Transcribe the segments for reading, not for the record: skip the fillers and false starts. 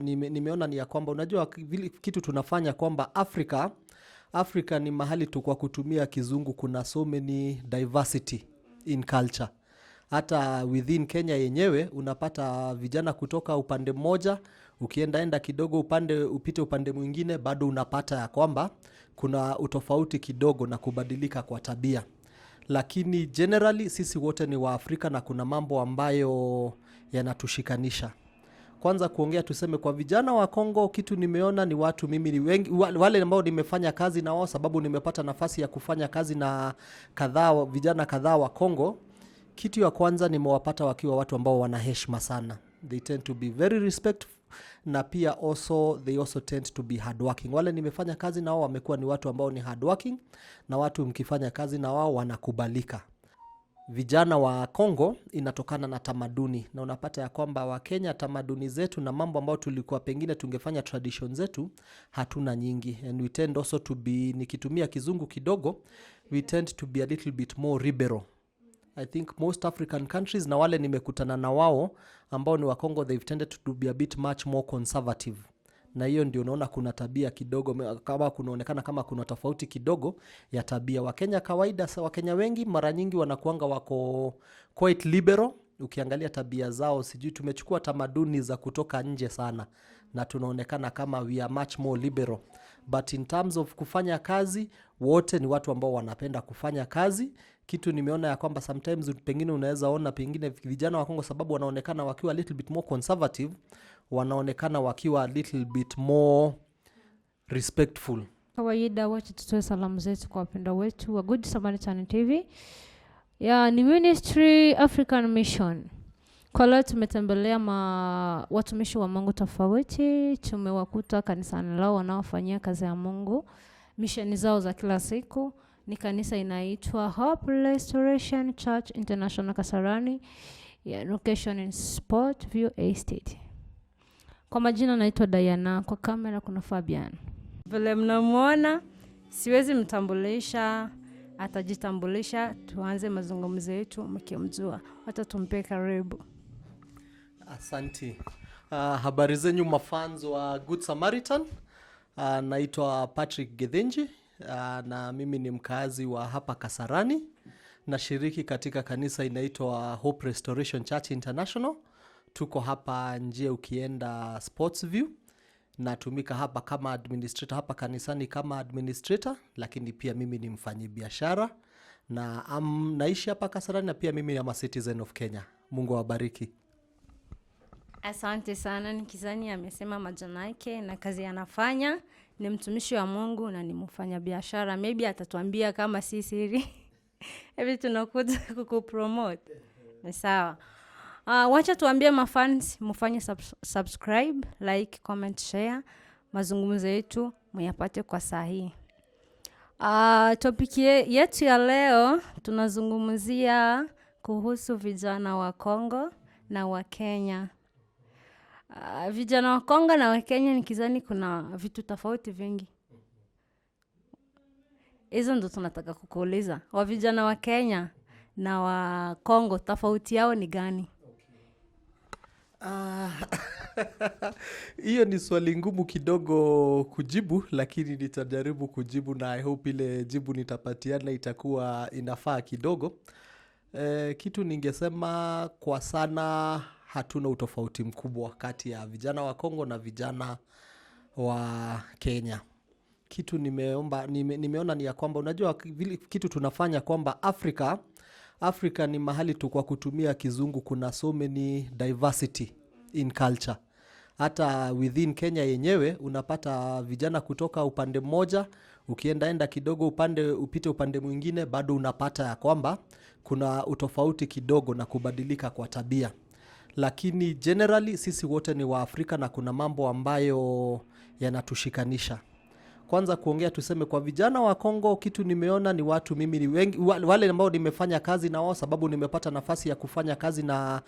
nimeona ni ya kwamba unajua kitu tunafanya kwamba Afrika ni mahali tu kwa kutumia kizungu, kuna so many diversity in culture. Hata within Kenya yenyewe unapata vijana kutoka upande mmoja, ukienda kidogo upite upande mwingine, bado unapata ya kwamba kuna utofauti kidogo na kubadilika kwa tabia. Lakini generally sisi wote ni wa Afrika na kuna mambo ambayo yanatushikanisha. Kwanza kuongea tuseme kwa vijana wa Kongo, kitu nimeona ni watu mimi ni wengi, wale ambao nimefanya kazi na wao, sababu nimepata nafasi ya kufanya kazi na vijana kadhaa wa Kongo. Kitu ya kwanza nimewapata wakiwa watu ambao wana heshima sana. They tend to be very respectful, na pia they also tend to be hardworking. Wale nimefanya kazi na wao wamekuwa ni watu ambao ni hardworking, na watu mkifanya kazi na wao wanakubalika. Vijana wa Kongo inatokana na tamaduni, na unapata ya kwamba wa Kenya tamaduni zetu na mambo ambao tulikuwa pengine tungefanya tradition zetu hatuna nyingi, and we tend also to be, nikitumia kizungu kidogo, we tend to be a little bit more liberal. I think most African countries, na wale nimekutana na wao ambao ni wa Kongo, they've tended to be a bit much more conservative. Na hiyo ndio unaona kuna tabia kidogo, kama kunaonekana kama kuna tofauti kidogo ya tabia. Wakenya kawaida, Wakenya wengi mara nyingi wanakuanga wako quite liberal. Ukiangalia tabia zao, sijui tumechukua tamaduni za kutoka nje sana, na tunaonekana kama we are much more liberal. But in terms of kufanya kazi, wote ni watu ambao wanapenda kufanya kazi. Kitu nimeona ya kwamba sometimes pengine unaweza ona pengine vijana wa Kongo, sababu wanaonekana wakiwa a little bit more conservative, wanaonekana wakiwa a little bit more respectful. Kawaida wacha tutoe salamu zetu kwa wapendwa wetu wa Good Samaritan TV. Ni Ministry African Mission. Kwa leo tumetembelea watumishi wa Mungu tofauti. Tumewakuta kanisani lao wanaofanyia kazi ya Mungu. Misheni zao za kila siku ni kanisa inaitwa Hope Restoration Church International Kasarani, location in Sport View Estate. Kwa majina naitwa Diana, kwa kamera kuna Fabian. Vile mnamuona, siwezi mtambulisha, atajitambulisha. Tuanze mazungumzo yetu mkimjua. Hata tumpe karibu. Asante. Habari zenyu mafans wa Good Samaritan. Naitwa Patrick Gethenji, na mimi ni mkazi wa hapa Kasarani. Nashiriki katika kanisa inaitwa Hope Restoration Church International. Tuko hapa nje ukienda Sports View. Natumika hapa kama administrator, hapa kanisani kama administrator, lakini pia mimi ni mfanyabiashara na naishi hapa Kasarani, na pia mimi ni a citizen of Kenya. Mungu awabariki. Asante sana. Nikizani amesema majina yake na kazi anafanya. Ni mtumishi wa Mungu na ni mfanyabiashara. Maybe atatuambia kama si siri. Hivi tunakuja kukupromote. Ni sawa. Wacha tuambie mafans mfanye subscribe, like, comment, share. Mazungumzo yetu muyapate kwa sahihi. Topic yetu ya leo tunazungumzia kuhusu vijana wa Kongo na wa Kenya. Vijana wa Kongo na wa Kenya nikizani kuna vitu tofauti vingi. Hizo ndo tunataka kukuuliza. Wa vijana wa Kenya na wa Kongo tofauti yao ni gani? Hiyo ni swali ngumu kidogo kujibu, lakini nitajaribu kujibu, na I hope ile jibu nitapatiana itakuwa inafaa kidogo. Kitu ningesema kwa sana hatuna utofauti mkubwa kati ya vijana wa Kongo na vijana wa Kenya. Kitu nimeona ni ya kwamba unajua kitu tunafanya kwamba Afrika ni mahali tu kwa kutumia kizungu, kuna so many diversity in culture. Hata within Kenya yenyewe unapata vijana kutoka upande mmoja, ukienda kidogo upite upande mwingine, bado unapata ya kwamba kuna utofauti kidogo na kubadilika kwa tabia. Lakini generally sisi wote ni wa Afrika na kuna mambo ambayo yanatushikanisha. Kwanza kuongea tuseme kwa vijana wa Kongo, kitu nimeona ni watu mimi ni wengi, wale ambao nimefanya kazi na wao, sababu nimepata nafasi ya kufanya kazi na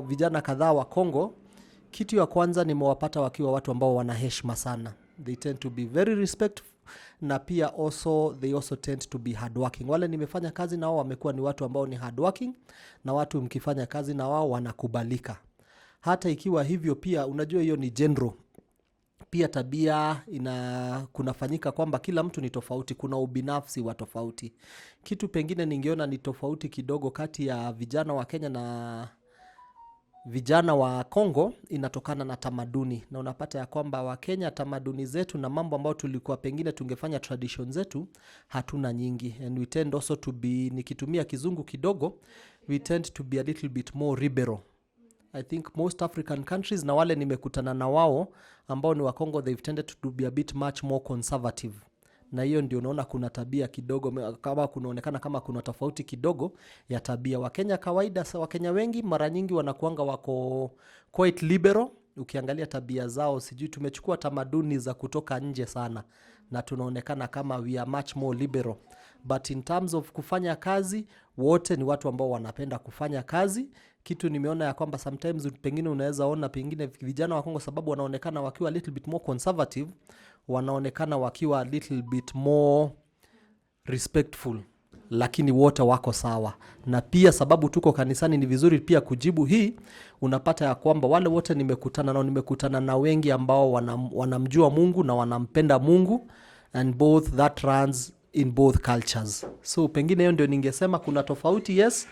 vijana kadhaa wa Kongo. Kitu ya kwanza nimewapata wakiwa watu ambao wana heshima sana. They tend to be very respectful, na pia they also tend to be hardworking. Wale nimefanya kazi na wao wamekuwa ni watu ambao ni hardworking, na watu mkifanya kazi na wao wanakubalika. hata ikiwa hivyo pia unajua hiyo ni general. Pia tabia kunafanyika kwamba kila mtu ni tofauti, kuna ubinafsi wa tofauti. Kitu pengine ningeona ni tofauti kidogo kati ya vijana wa Kenya na vijana wa Kongo inatokana na tamaduni. Na unapata ya kwamba wa Kenya tamaduni zetu na mambo ambayo tulikuwa pengine tungefanya tradition zetu hatuna nyingi. And we tend also to be, nikitumia kizungu kidogo, we tend to be a little bit more liberal. I think most African countries na wale nimekutana na wao ambao ni wa Kongo, they've tended to be a bit much more conservative. Na hiyo ndio unaona kuna tabia kidogo, kama kunaonekana kama kuna tofauti kidogo ya tabia. Wakenya kawaida, Wakenya wengi mara nyingi wanakuanga wako quite liberal. Ukiangalia tabia zao, sijui tumechukua tamaduni za kutoka nje sana na tunaonekana kama we are much more liberal. But in terms of kufanya kazi, wote ni watu ambao wanapenda kufanya kazi. Kitu nimeona ya kwamba sometimes pengine unaweza ona pengine vijana wa Kongo sababu wanaonekana wakiwa a little bit more conservative, wanaonekana wakiwa a little bit more respectful, lakini wote wako sawa. Na pia sababu tuko kanisani ni vizuri pia kujibu hii, unapata ya kwamba wale wote nimekutana na wengi ambao wanamjua Mungu na wanampenda Mungu, and both that runs in both cultures. So pengine hiyo ndio ningesema kuna tofauti, yes,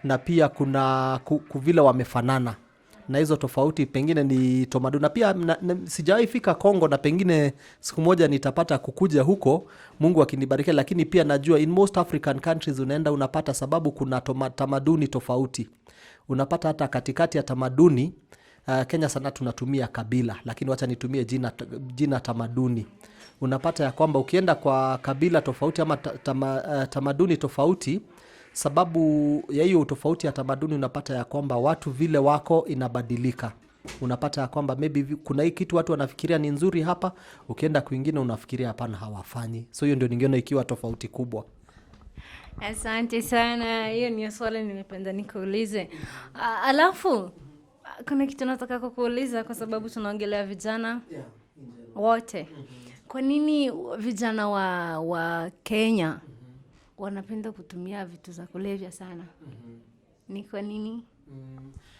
na pia kuna vile wamefanana. Na hizo tofauti pengine ni tamaduni. Na pia sijawahi fika Kongo na pengine siku moja nitapata kukuja huko, Mungu akinibariki, lakini pia najua in most African countries unaenda unapata sababu kuna tamaduni tofauti. Unapata hata katikati ya tamaduni, Kenya sana tunatumia kabila, lakini wacha nitumie jina tamaduni. Unapata ya kwamba ukienda kwa kabila tofauti ama tamaduni tofauti, sababu ya hiyo tofauti ya tamaduni unapata ya kwamba watu vile wako inabadilika. Unapata ya kwamba maybe kuna hii kitu watu wanafikiria ni nzuri hapa, ukienda kwingine unafikiria hapana hawafanyi. So hiyo ndio ningeona ikiwa tofauti kubwa. Asante sana. Hiyo ni swali nimependa nikuulize. Alafu kuna kitu nataka kukuuliza kwa sababu tunaongelea vijana wote. Kwa nini vijana wa Kenya wanapenda kutumia vitu za kulevya sana? Ni kwa nini?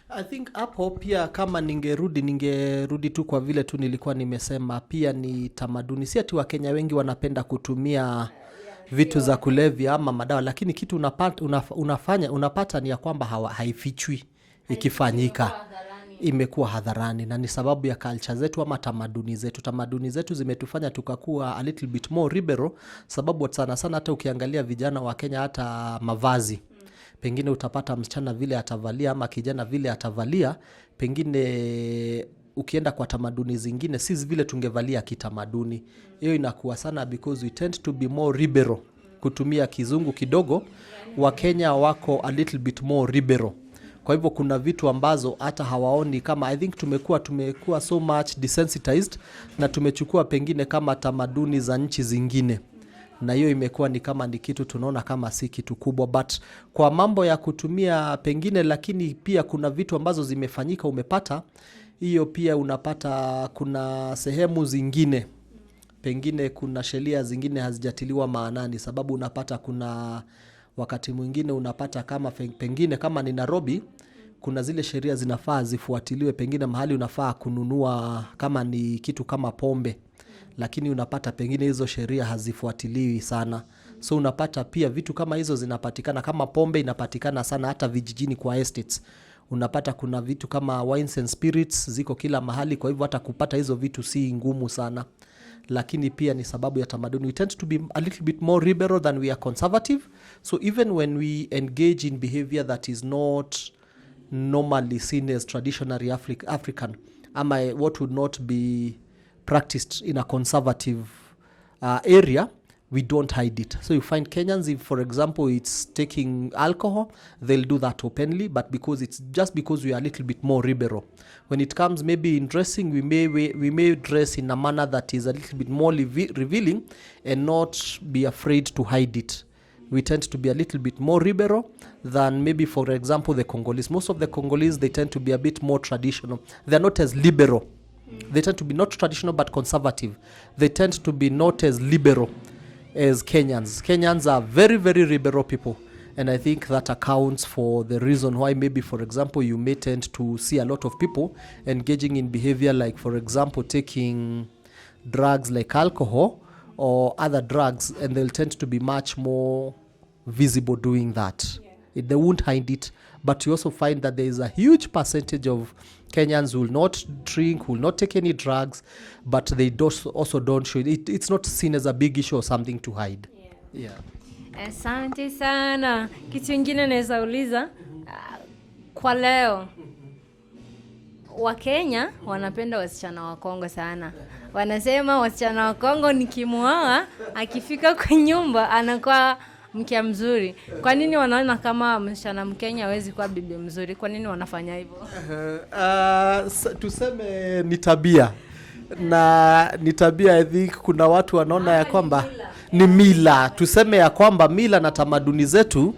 I think hapo pia kama ningerudi tu kwa vile tu nilikuwa nimesema, pia ni tamaduni. Si ati wa Kenya wengi wanapenda kutumia vitu za kulevya ama madawa, lakini kitu unapata ni ya kwamba haifichwi ikifanyika. Imekuwa hadharani, na ni sababu ya culture zetu ama tamaduni zetu. Tamaduni zetu zimetufanya tukakuwa a little bit more liberal, sababu sana sana hata ukiangalia vijana wa Kenya hata mavazi. Pengine utapata msichana vile atavalia ama kijana vile atavalia, pengine ukienda kwa tamaduni zingine si vile tungevalia kitamaduni. Hiyo inakuwa sana because we tend to be more liberal. Kutumia kizungu kidogo, wa Kenya wako a little bit more liberal. Kwa hivyo kuna vitu ambazo hata hawaoni kama, I think tumekuwa so much desensitized na tumechukua pengine kama tamaduni za nchi zingine. Na hiyo imekuwa ni kama ni kitu tunaona kama si kitu kubwa, but kwa mambo ya kutumia pengine, lakini pia kuna vitu ambazo zimefanyika umepata. Hiyo pia unapata kuna sehemu zingine, pengine kuna sheria zingine hazijatiliwa maanani, sababu unapata kuna wakati mwingine unapata kama pengine kama ni Nairobi, kuna zile sheria zinafaa zifuatiliwe, pengine mahali unafaa kununua kama ni kitu kama pombe, lakini unapata pengine hizo sheria hazifuatiliwi sana. So unapata pia vitu kama hizo zinapatikana, kama pombe inapatikana sana hata vijijini kwa estates. Unapata kuna vitu kama wines and spirits ziko kila mahali, kwa hivyo hata kupata hizo vitu si ngumu sana. Lakini pia ni sababu ya tamaduni. We tend to be a little bit more liberal than we are conservative. So even when we engage in behavior that is not normally seen as traditionally African, ama what would not be practiced in a conservative area, we don't hide it. So you find Kenyans, if for example it's taking alcohol, they'll do that openly, but because we are a little bit more liberal. When it comes maybe in dressing, we may dress in a manner that is a little bit more revealing and not be afraid to hide it. We tend to be a little bit more liberal than maybe, for example, the Congolese. Most of the Congolese, they tend to be a bit more traditional. They're not as liberal. They tend to be not traditional but conservative. They tend to be not as liberal as Kenyans. Kenyans are very, very liberal people. And I think that accounts for the reason why maybe, for example, you may tend to see a lot of people engaging in behavior like, for example, taking drugs like alcohol or other drugs, and they'll tend to be much more visible doing that. They won't hide it. But you also find that there is a huge percentage of Kenyans who will not drink, who will not take any drugs, but they also don't show it. It's not seen as a big issue or something to hide. Yeah. Asante sana. Kitu kingine naweza uliza kwa leo, Wakenya wanapenda wasichana wa Kongo sana. Wanasema wasichana wa Kongo nikimuoa akifika kwa nyumba anakuwa mke mzuri. Kwa nini wanaona kama msichana Mkenya hawezi kuwa bibi mzuri? Kwa nini wanafanya hivyo? Tuseme ni tabia. Na ni tabia, I think kuna watu wanaona ya kwamba ni mila. Tuseme ya kwamba mila na tamaduni zetu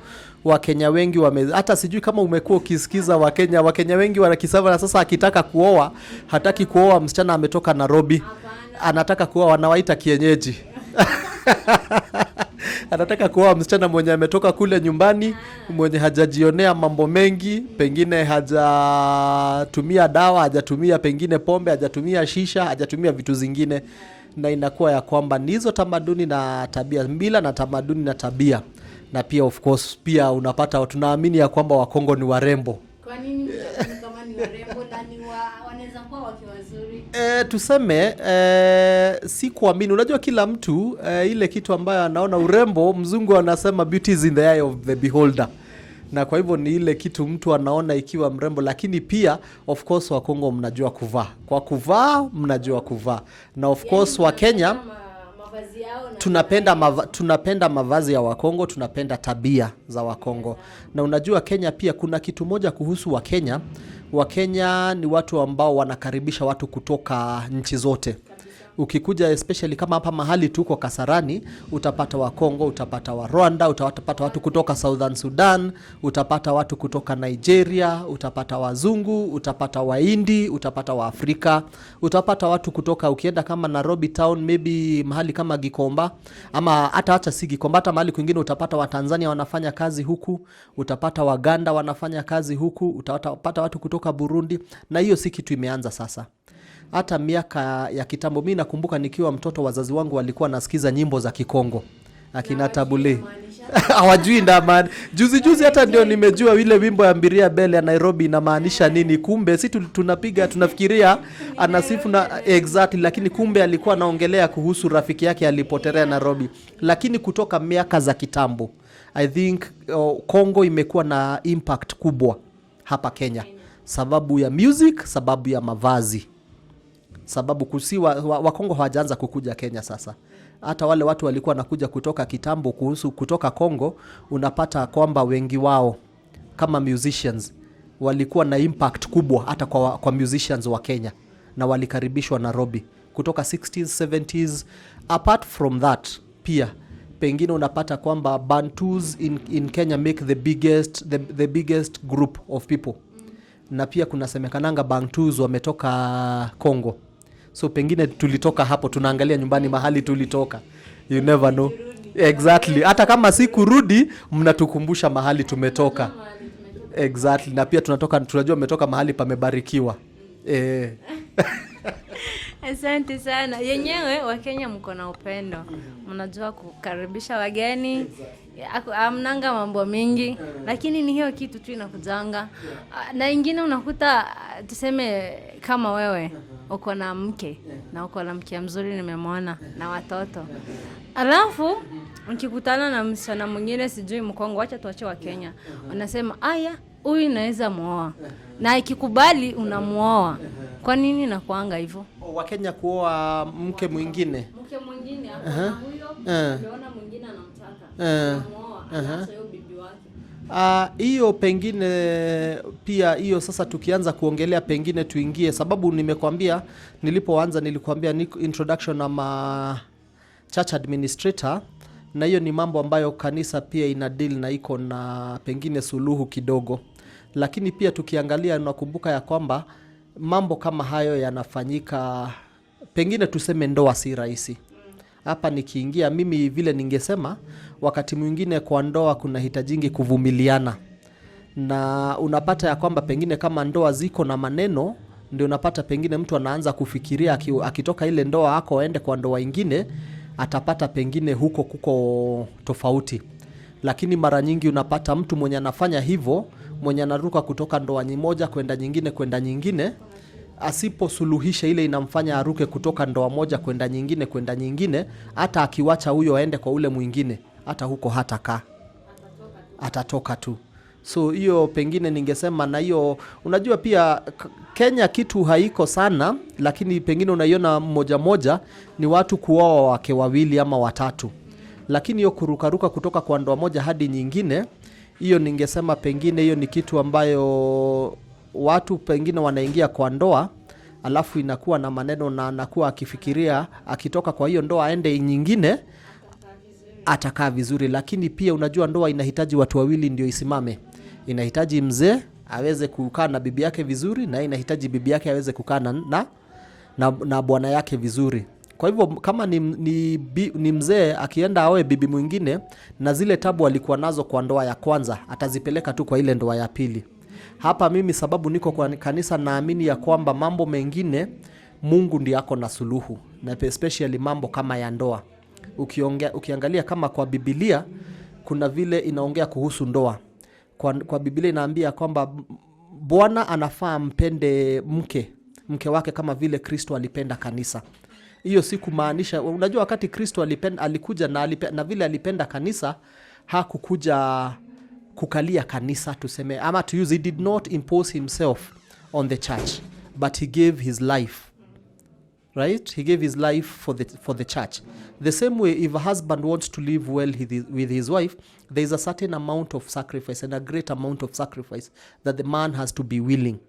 Wakenya wengi hata sijui kama umekuwa ukisikiza Wakenya wengi wanakisema na sasa akitaka kuoa, hataki kuoa msichana ametoka Nairobi. Anataka kuoa wanawaita kienyeji. Anataka kuoa msichana mwenye ametoka kule nyumbani, mwenye hajajionea mambo mengi, pengine hajatumia dawa, hajatumia pengine pombe, hajatumia shisha, hajatumia vitu zingine, na inakuwa ya kwamba ni hizo tamaduni na tabia, mila na tamaduni na tabia. Na pia of course pia unapata tunaamini ya kwamba Wakongo ni warembo. Kwa nini kama ni warembo na wanaweza kuwa wakiwa wazuri? Tuseme si kuamini. Unajua kila mtu ile kitu ambayo anaona urembo, mzungu anasema beauty is in the eye of the beholder. Na kwa hivyo ni ile kitu mtu anaona ikiwa mrembo, lakini pia of course Wakongo mnajua kuvaa. Kwa kuvaa mnajua kuvaa. Na of course Wakenya tunapenda mavazi ya Wakongo, tunapenda tabia za Wakongo. Na unajua Kenya pia kuna kitu moja kuhusu Wakenya. Wakenya ni watu ambao wanakaribisha watu kutoka nchi zote. Ukikuja especially kama hapa mahali tuko Kasarani, utapata Wakongo, utapata wa Rwanda, utapata watu kutoka Southern Sudan, utapata watu kutoka Nigeria, utapata wazungu, utapata Wahindi, utapata wa Afrika, utapata watu kutoka, ukienda kama Nairobi town, maybe mahali kama Gikomba, ama hata si Gikomba, hata mahali kwingine utapata wa Tanzania wanafanya kazi huku, utapata Waganda wanafanya kazi huku, utapata watu kutoka Burundi, na hiyo si kitu imeanza sasa. Hata miaka ya kitambo, mimi nakumbuka nikiwa mtoto wazazi wangu walikuwa nasikiza nyimbo za Kikongo. Akina Tabule. Hawajui ndamani. Juzi hata ndio nimejua ile wimbo ya Mbiria Bele ya Nairobi inamaanisha nini. Kumbe si tunafikiria anasifu na exactly, lakini kumbe alikuwa anaongelea kuhusu rafiki yake alipotelea Nairobi. Lakini kutoka miaka za kitambo, I think Kongo imekuwa na impact kubwa hapa Kenya. Sababu ya music, sababu ya mavazi. Sababu Wakongo hawajaanza kukuja Kenya sasa. Hata wale watu walikuwa nakuja kutoka kitambo kutoka Kongo, unapata kwamba wengi wao kama musicians walikuwa na impact kubwa hata kwa musicians wa Kenya, na walikaribishwa Nairobi kutoka 60s 70s. Apart from that pia pengine unapata kwamba Bantus in Kenya make the biggest group of people, na pia kunasemekananga Bantus wametoka Kongo. So pengine tulitoka hapo, tunaangalia nyumbani mahali tulitoka. You never know. Exactly. Hata kama si kurudi, mnatukumbusha mahali tumetoka. Exactly. Na pia tunajua umetoka mahali pamebarikiwa. Asante sana. Yenyewe Wakenya mko na upendo. Mnajua kukaribisha wageni. Amnanga mambo mingi, lakini ni hiyo kitu tu inakujanga. Na ingine unakuta tuseme kama wewe uko na mke na uko na mke mzuri, nimemwona na watoto. Alafu ukikutana na msichana mwingine sijui Mkongo, acha tuache wa Kenya, unasema aya huyu naweza muoa, na ikikubali unamuoa. Kwa nini nakuanga hivyo? Wakenya kuoa mke mwingine hapo na huyo unaona mwingine anamtaka muoa, sasa hiyo bibi wake. Hiyo pengine pia hiyo sasa tukianza kuongelea pengine tuingie, sababu nilipoanza nilikuambia introduction ama church administrator, na hiyo ni mambo ambayo kanisa pia ina deal na iko na pengine suluhu kidogo. Lakini pia tukiangalia nakumbuka ya kwamba mambo kama hayo yanafanyika, pengine tuseme ndoa si rahisi. hapa nikiingia mimi vile ningesema wakati mwingine kwa ndoa kuna hitajingi kuvumiliana. Na unapata ya kwamba pengine kama ndoa ziko na maneno, ndio unapata pengine mtu anaanza kufikiria akitoka ile ndoa hako aende kwa ndoa ingine, atapata pengine huko kuko tofauti. Lakini mara nyingi unapata mtu mwenye anafanya hivyo, mwenye anaruka kutoka ndoa moja kwenda nyingine, asiposuluhisha ile inamfanya aruke kutoka ndoa moja kwenda nyingine, hata akiwacha huyo aende kwa ule mwingine, hata huko hatakaa, atatoka tu. So hiyo pengine ningesema, na hiyo unajua pia Kenya kitu haiko sana, lakini pengine unaiona moja ni watu kuoa wake wawili ama watatu. Lakini hiyo kurukaruka kutoka kwa ndoa moja hadi nyingine, hiyo ningesema pengine hiyo ni kitu ambayo watu pengine wanaingia kwa ndoa, alafu inakuwa na maneno na anakuwa akifikiria akitoka kwa hiyo ndoa aende nyingine atakaa vizuri. Lakini pia unajua ndoa inahitaji watu wawili ndio isimame. Inahitaji mzee aweze kukaa na bibi yake vizuri, na inahitaji bibi yake aweze kukaa na bwana yake vizuri. Kwa hivyo kama ni mzee akienda aoe bibi mwingine, na zile tabu alikuwa nazo kwa ndoa ya kwanza atazipeleka tu kwa ile ndoa ya pili. Hapa mimi sababu niko kwa kanisa, naamini ya kwamba mambo mengine Mungu ndiye ako na suluhu, na especially mambo kama ya ndoa. Ukiangalia kama kwa Biblia kuna vile inaongea kuhusu ndoa. Kwa Biblia inaambia kwamba Bwana anafaa mpende mke wake kama vile Kristo alipenda kanisa. Hiyo si kumaanisha, unajua wakati Kristo alikuja na vile alipenda kanisa, hakukuja kukalia kanisa tuseme, ama to use, he did not impose himself on the church, but he gave his life. Right? He gave his life for the church. The same way, if a husband wants to live well with his wife, there is a certain amount of sacrifice, and a great amount of sacrifice that the man has to be willing.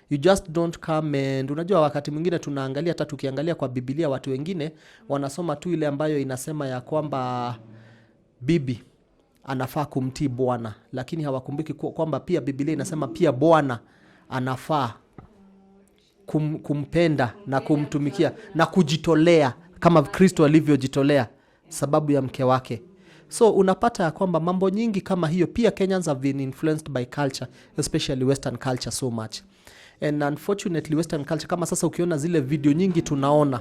You just don't come and unajua wakati mwingine tunaangalia, hata tukiangalia kwa Biblia watu wengine wanasoma tu ile ambayo inasema ya kwamba bibi anafaa kumtii bwana, lakini hawakumbuki kwamba pia Biblia inasema pia bwana anafaa kumpenda na kumtumikia na kujitolea kama Kristo alivyojitolea sababu ya mke wake. So unapata ya kwamba mambo nyingi kama hiyo, pia Kenyans have been influenced by culture, especially Western culture so much. And unfortunately Western culture, kama sasa ukiona zile video nyingi tunaona,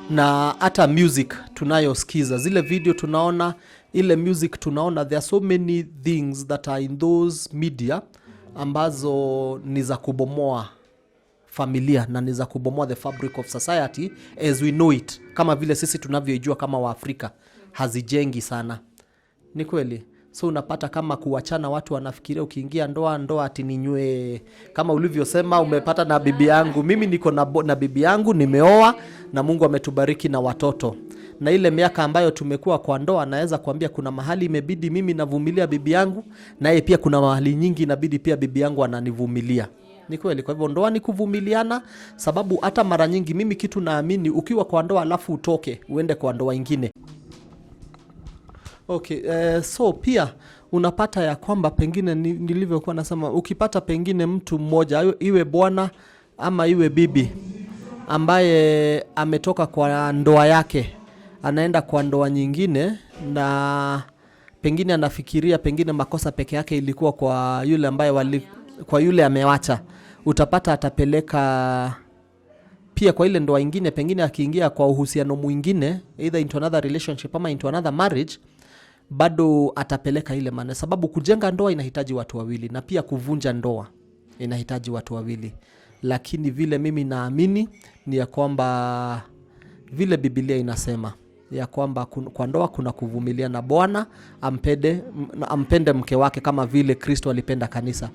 na hata music tunayosikiza, zile video tunaona, ile music tunaona, there are so many things that are in those media ambazo ni za kubomoa familia na ni za kubomoa the fabric of society as we know it, kama vile sisi tunavyojua kama Waafrika. Hazijengi sana, ni kweli. So unapata kama kuachana, watu wanafikiria ukiingia ndoa ati ninywe, kama ulivyosema umepata na bibi yangu. Mimi niko na bibi yangu, nimeoa na Mungu ametubariki na watoto. Na ile miaka ambayo tumekuwa kwa ndoa, naweza kuambia kuna mahali imebidi mimi navumilia bibi yangu, na yeye pia kuna mahali nyingi inabidi pia bibi yangu ananivumilia. Ni kweli. Kwa hivyo ndoa ni kuvumiliana, sababu hata mara nyingi mimi kitu naamini, ukiwa kwa ndoa alafu utoke uende kwa ndoa ingine. Okay, so pia unapata ya kwamba pengine nilivyokuwa nasema, ukipata pengine mtu mmoja, iwe bwana ama iwe bibi, ambaye ametoka kwa ndoa yake anaenda kwa ndoa nyingine, na pengine anafikiria pengine makosa peke yake ilikuwa kwa yule ambaye kwa yule amewacha, utapata atapeleka pia kwa ile ndoa ingine. Pengine akiingia kwa uhusiano mwingine, either into another relationship ama into another marriage, bado atapeleka ile maana, sababu kujenga ndoa inahitaji watu wawili, na pia kuvunja ndoa inahitaji watu wawili. Lakini vile mimi naamini ni ya kwamba vile Biblia inasema ya kwamba kwa ndoa kuna kuvumilia, na Bwana ampende mke wake kama vile Kristo alipenda kanisa.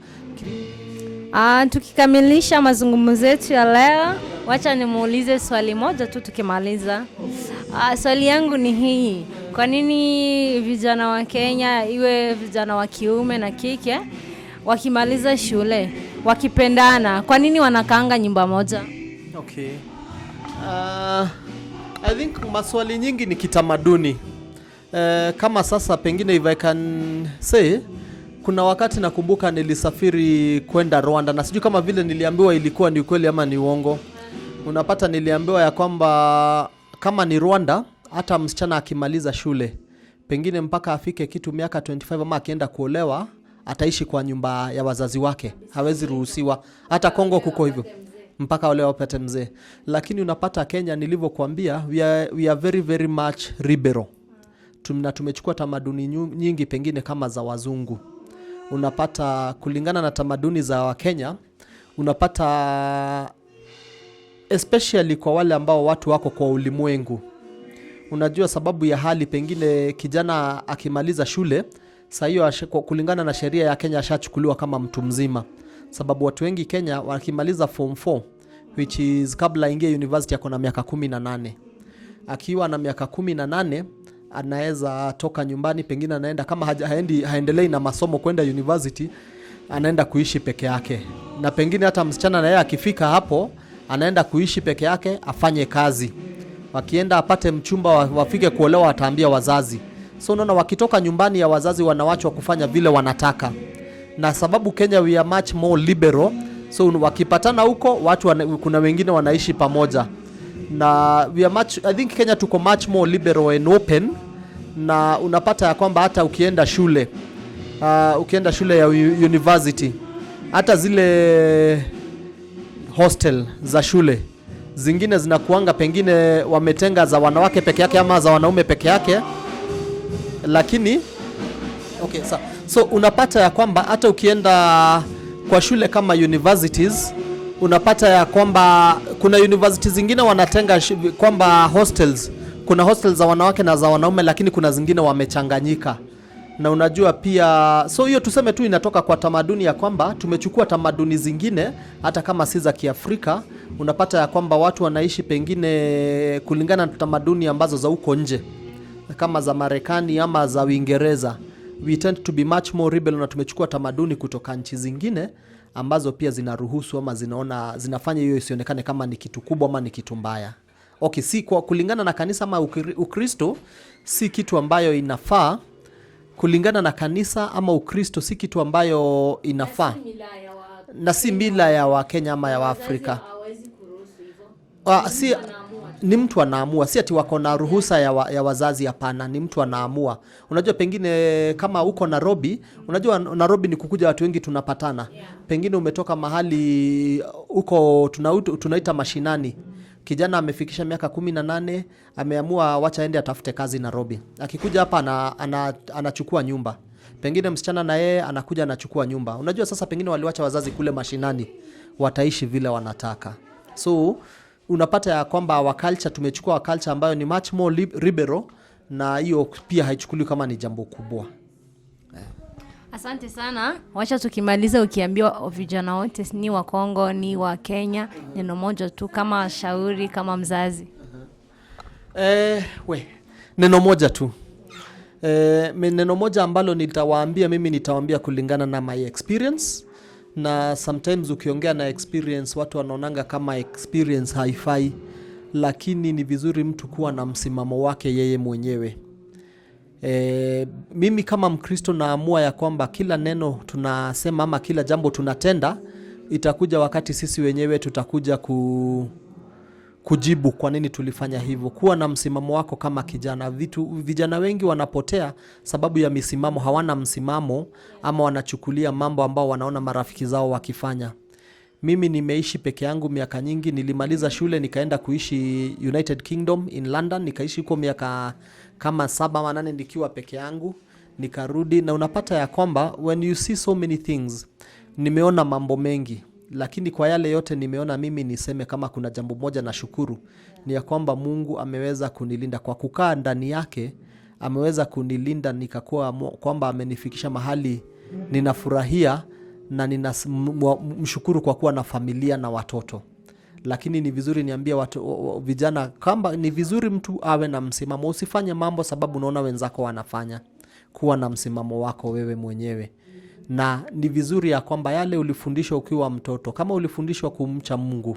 Tukikamilisha mazungumzo yetu ya leo, wacha nimuulize swali moja tu tukimaliza. Swali yangu ni hii: kwa nini vijana wa Kenya, iwe vijana wa kiume na kike, wakimaliza shule wakipendana, kwa nini wanakaanga nyumba moja? Okay. I think maswali nyingi ni kitamaduni. Kama sasa pengine if I can say, kuna wakati nakumbuka nilisafiri kwenda Rwanda, na sijui kama vile niliambiwa ilikuwa ni ukweli ama ni uongo. Unapata niliambiwa ya kwamba kama ni Rwanda hata msichana akimaliza shule pengine mpaka afike kitu miaka 25 ama akienda kuolewa ataishi kwa nyumba ya wazazi wake, hawezi ruhusiwa. Hata Kongo kuko hivyo, mpaka wale wapate mzee. Lakini unapata Kenya, nilivyokuambia, we are very very much liberal. Tumechukua tamaduni nyingi pengine kama za wazungu. Unapata kulingana na tamaduni za Wakenya, unapata especially kwa wale ambao watu wako kwa ulimwengu. Unajua sababu ya hali, pengine kijana akimaliza shule, saa hiyo kulingana na sheria ya Kenya ashachukuliwa kama mtu mzima. Sababu watu wengi Kenya wakimaliza form 4, which is kabla ingie university, yako na miaka 18. Akiwa na miaka 18 anaweza toka nyumbani, pengine anaenda kama haendelei na masomo kwenda university, anaenda kuishi peke yake. Na pengine hata msichana na yeye akifika hapo anaenda kuishi peke yake, afanye kazi. Wakienda apate mchumba, wafike kuolewa, ataambia wazazi. So unaona, wakitoka nyumbani ya wazazi wanawachwa kufanya vile wanataka. Na sababu Kenya we are much more liberal, so wakipatana huko watu kuna wengine wanaishi pamoja. Na we are much, I think Kenya tuko much more liberal and open. Na unapata ya kwamba hata ukienda shule ya university, hata zile hostel za shule zingine zinakuanga pengine wametenga za wanawake peke yake ama za wanaume peke yake. Lakini okay, so unapata ya kwamba hata ukienda kwa shule kama universities, unapata ya kwamba kuna universities zingine wanatenga kwamba hostels, kuna hostels za wanawake na za wanaume, lakini kuna zingine wamechanganyika. Na unajua pia, so hiyo tuseme tu inatoka kwa tamaduni ya kwamba tumechukua tamaduni zingine hata kama si za Kiafrika. Unapata ya kwamba watu wanaishi pengine kulingana na tamaduni ambazo za huko nje kama za Marekani ama za Uingereza. We tend to be much more liberal, na tumechukua tamaduni kutoka nchi zingine ambazo pia zinaruhusu ama zinafanya hiyo isionekane kama ni kitu kubwa ama ni kitu mbaya. Okay, si kwa kulingana na kanisa ama Ukristo, si kitu ambayo inafaa. Kulingana na kanisa ama Ukristo, si kitu ambayo inafaa. Na si mila ya Wakenya ama ya Waafrika. Ni mtu anaamua, si ati wako na ruhusa ya wazazi, hapana, ni mtu anaamua. Unajua pengine kama uko Nairobi, unajua Nairobi ni kukuja watu wengi tunapatana. Pengine umetoka mahali uko tunaita mashinani. Kijana amefikisha miaka 18, ameamua wacha aende atafute kazi Nairobi. Akikuja hapa anachukua nyumba. Pengine msichana na yeye anakuja anachukua nyumba. Unajua sasa pengine waliwacha wazazi kule mashinani, wataishi vile wanataka. So unapata ya kwamba our culture, tumechukua culture ambayo ni much more liberal, na hiyo pia haichukuliwi kama ni jambo kubwa. Asante sana. Wacha tukimaliza ukiambiwa vijana wote, ni wa Kongo ni wa Kenya, neno moja tu kama shauri, kama mzazi. Neno moja tu. Neno moja ambalo nitawaambia kulingana na my experience. Na sometimes ukiongea na experience watu wanaonanga kama experience haifai, lakini ni vizuri mtu kuwa na msimamo wake yeye mwenyewe. Mimi kama Mkristo naamua ya kwamba kila neno tunasema ama kila jambo tunatenda, itakuja wakati sisi wenyewe tutakuja kujibu kwa nini tulifanya hivyo. Kuwa na msimamo wako kama kijana. Vijana wengi wanapotea sababu ya misimamo, hawana msimamo ama wanachukulia mambo ambao wanaona marafiki zao wakifanya. Mimi nimeishi peke yangu miaka nyingi. Nilimaliza shule nikaenda kuishi United Kingdom in London, nikaishi huko miaka kama 7-8 nikiwa peke yangu, nikarudi. Na unapata ya kwamba when you see so many things, nimeona mambo mengi, lakini kwa yale yote nimeona, mimi niseme kama kuna jambo moja na shukuru, ni ya kwamba Mungu ameweza kunilinda kwa kukaa ndani yake. Ameweza kunilinda nikakuwa kwamba amenifikisha mahali ninafurahia, na ninamshukuru kwa kuwa na familia na watoto. Lakini ni vizuri niambia vijana kwamba ni vizuri mtu awe na msimamo. Usifanye mambo sababu unaona wenzako wanafanya. Kuwa na msimamo wako wewe mwenyewe. Na ni vizuri ya kwamba yale ulifundishwa ukiwa mtoto, kama ulifundishwa kumcha Mungu,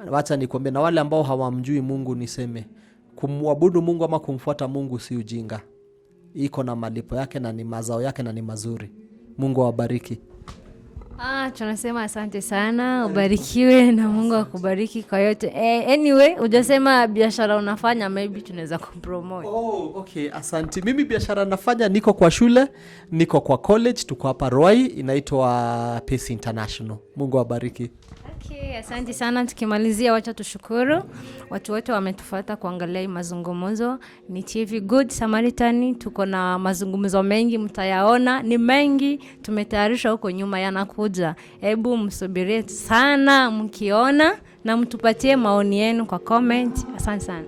wacha nikwambie, na wale ambao hawamjui Mungu niseme, kumwabudu Mungu ama kumfuata Mungu si ujinga. Iko na malipo yake na ni mazao yake na ni mazuri. Mungu awabariki. Tunasema asante sana, ubarikiwe na Mungu akubariki kwa yote. Anyway, hujasema biashara unafanya, maybe tunaweza kupromote. Okay, asante. Mimi biashara nafanya, niko kwa shule, niko kwa college, tuko hapa Ruai, inaitwa Pace International. Mungu awabariki. Okay, asante sana. Tukimalizia, wacha tushukuru watu wote wametufuata kuangalia mazungumzo. Ni TV Good Samaritan, tuko na mazungumzo mengi, mtayaona ni mengi, tumetayarisha huko nyuma yanakuja. Hebu msubirie sana mkiona, na mtupatie maoni yenu kwa comment. Asante sana.